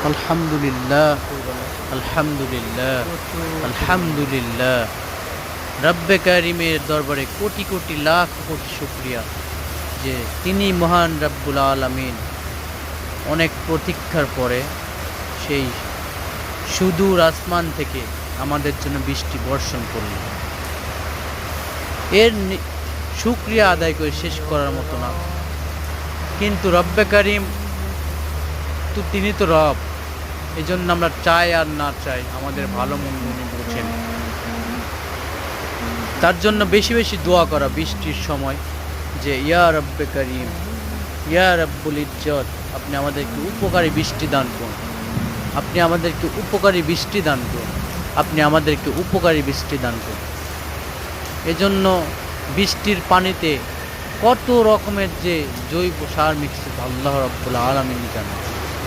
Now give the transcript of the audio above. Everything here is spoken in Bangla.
আলহামদুলিল্লাহ, আলহামদুলিল্লাহ, আলহামদুলিল্লাহ। রব্বে কারিমের দরবারে কোটি কোটি লাখ কোটি শুকরিয়া যে তিনি মহান রব্বুল আলামিন অনেক প্রতীক্ষার পরে সেই সুদূর আসমান থেকে আমাদের জন্য বৃষ্টি বর্ষণ করলেন। এর শুকরিয়া আদায় করে শেষ করার মতো না, কিন্তু রব্বে কারিম তো তিনি তো রব, এই জন্য আমরা চাই আর না চাই আমাদের ভালো মন্দ উনি বোঝেন। তার জন্য বেশি বেশি দোয়া করা বৃষ্টির সময় যে ইয়া রব্বে কারিম, ইয়া রব্বুল ইজ্জত, আপনি আমাদেরকে উপকারী বৃষ্টি দান করুন, আপনি আমাদেরকে উপকারী বৃষ্টি দান করুন, আপনি আমাদেরকে উপকারী বৃষ্টি দান করুন। এজন্য বৃষ্টির পানিতে কত রকমের যে জৈব সার মিক্স আল্লাহ রাব্বুল আলামিন জানেন।